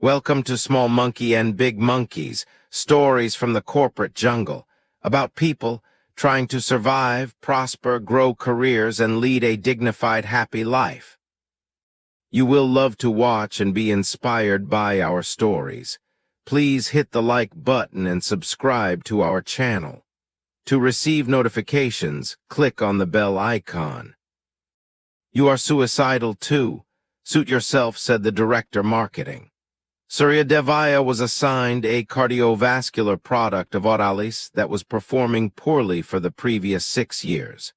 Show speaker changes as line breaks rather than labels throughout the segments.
Welcome to Small Monkey and Big Monkeys, stories from the corporate jungle, about people trying to survive, prosper, grow careers, and lead a dignified, happy life. You will love to watch and be inspired by our stories. Please hit the like button and subscribe to our channel. To receive notifications, click on the bell icon. You are suicidal too. Suit yourself, said the director marketing. Surya Devaya was assigned a cardiovascular product of Oralis that was performing poorly for the previous 6 years.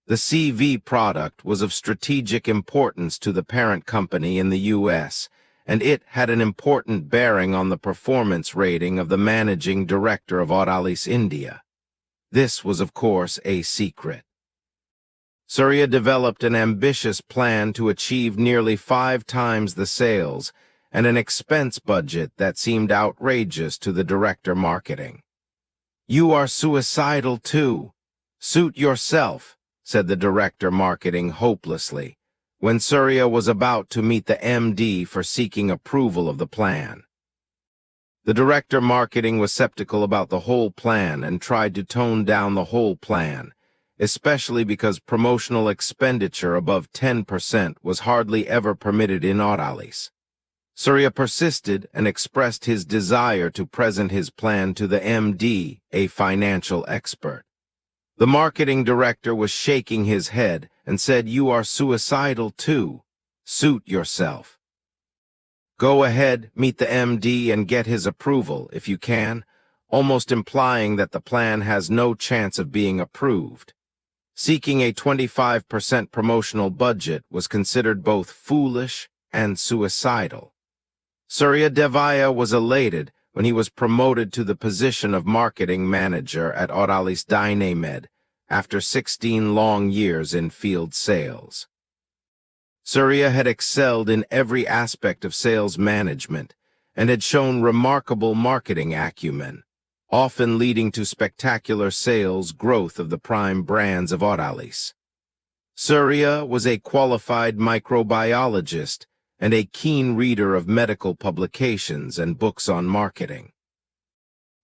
The CV product was of strategic importance to the parent company in the U.S., and it had an important bearing on the performance rating of the managing director of Oralis India. This was, of course, a secret. Surya developed an ambitious plan to achieve nearly 5 times the sales and an expense budget that seemed outrageous to the director marketing. You are suicidal too. Suit yourself, said the director marketing hopelessly, when Surya was about to meet the MD for seeking approval of the plan. The director marketing was skeptical about the whole plan and tried to tone down the whole plan, especially because promotional expenditure above 10% was hardly ever permitted in Oralis. Surya persisted and expressed his desire to present his plan to the MD, a financial expert. The marketing director was shaking his head and said, "You are suicidal too. Suit yourself. Go ahead, meet the MD and get his approval, if you can," almost implying that the plan has no chance of being approved. Seeking a 25% promotional budget was considered both foolish and suicidal. Surya Devaya was elated when he was promoted to the position of marketing manager at Oralis Dynamed after 16 long years in field sales. Surya had excelled in every aspect of sales management and had shown remarkable marketing acumen, often leading to spectacular sales growth of the prime brands of Oralis. Surya was a qualified microbiologist and a keen reader of medical publications and books on marketing.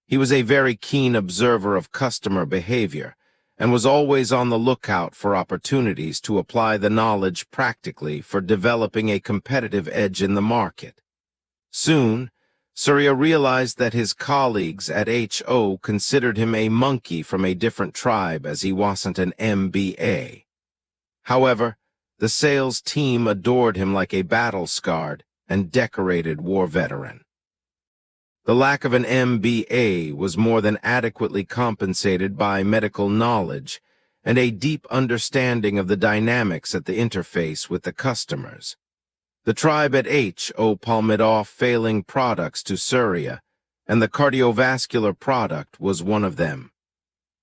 He was a very keen observer of customer behavior and was always on the lookout for opportunities to apply the knowledge practically for developing a competitive edge in the market. Soon, Surya realized that his colleagues at HO considered him a monkey from a different tribe as he wasn't an MBA. However, the sales team adored him like a battle-scarred and decorated war veteran. The lack of an MBA was more than adequately compensated by medical knowledge and a deep understanding of the dynamics at the interface with the customers. The tribe at HO palmed off failing products to Surya, and the cardiovascular product was one of them.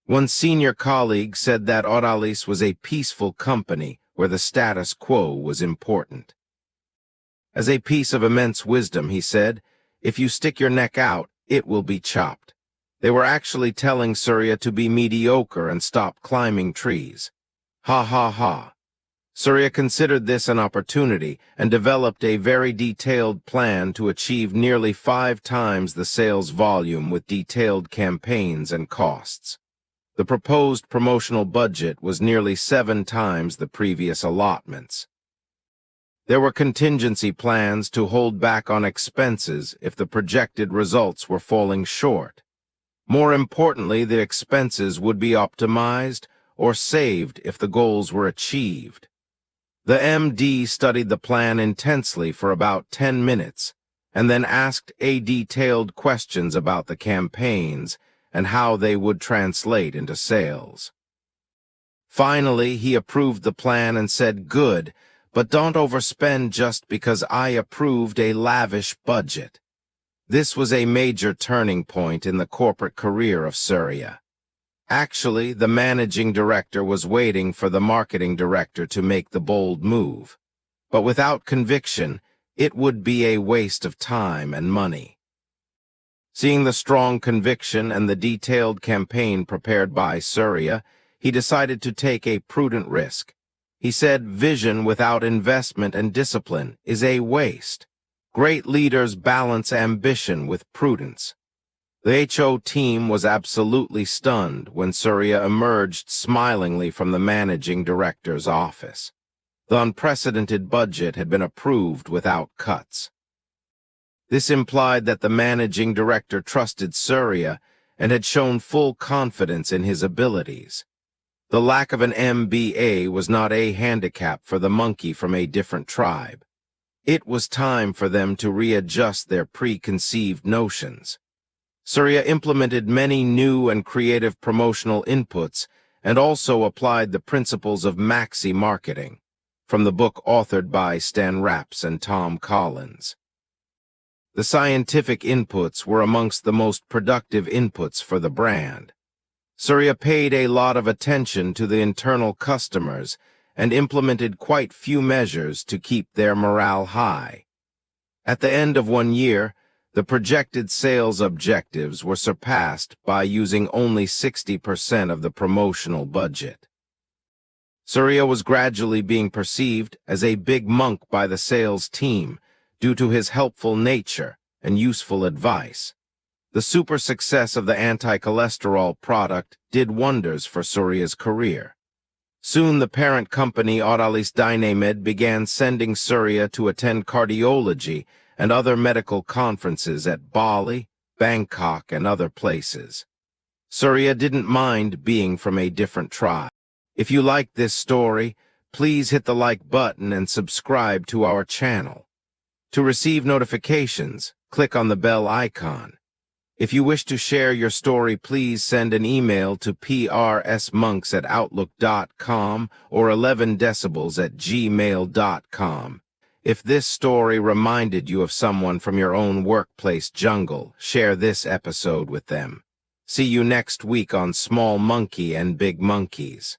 One senior colleague said that Oralis was a peaceful company where the status quo was important. As a piece of immense wisdom, he said, "If you stick your neck out, it will be chopped." They were actually telling Surya to be mediocre and stop climbing trees. Ha ha ha. Surya considered this an opportunity and developed a very detailed plan to achieve nearly 5 times the sales volume with detailed campaigns and costs. The proposed promotional budget was nearly 7 times the previous allotments. There were contingency plans to hold back on expenses if the projected results were falling short. More importantly, the expenses would be optimized or saved if the goals were achieved. The MD studied the plan intensely for about 10 minutes and then asked detailed questions about the campaigns and how they would translate into sales. Finally, he approved the plan and said, "Good, but don't overspend just because I approved a lavish budget." This was a major turning point in the corporate career of Surya. Actually, the managing director was waiting for the marketing director to make the bold move. But without conviction, it would be a waste of time and money. Seeing the strong conviction and the detailed campaign prepared by Surya, he decided to take a prudent risk. He said, "Vision without investment and discipline is a waste." Great leaders balance ambition with prudence. The HO team was absolutely stunned when Surya emerged smilingly from the managing director's office. The unprecedented budget had been approved without cuts. This implied that the managing director trusted Surya and had shown full confidence in his abilities. The lack of an MBA was not a handicap for the monkey from a different tribe. It was time for them to readjust their preconceived notions. Surya implemented many new and creative promotional inputs and also applied the principles of maxi marketing, from the book authored by Stan Rapps and Tom Collins. The scientific inputs were amongst the most productive inputs for the brand. Surya paid a lot of attention to the internal customers and implemented quite few measures to keep their morale high. At the end of 1 year, the projected sales objectives were surpassed by using only 60% of the promotional budget. Surya was gradually being perceived as a big monk by the sales team due to his helpful nature and useful advice. The super success of the anti-cholesterol product did wonders for Surya's career. Soon the parent company Autalis Dynamed began sending Surya to attend cardiology and other medical conferences at Bali, Bangkok, and other places. Surya didn't mind being from a different tribe. If you liked this story, please hit the like button and subscribe to our channel. To receive notifications, click on the bell icon. If you wish to share your story, please send an email to prsmonks@outlook.com or 11decibels@gmail.com. If this story reminded you of someone from your own workplace jungle, share this episode with them. See you next week on Small Monkey and Big Monkeys.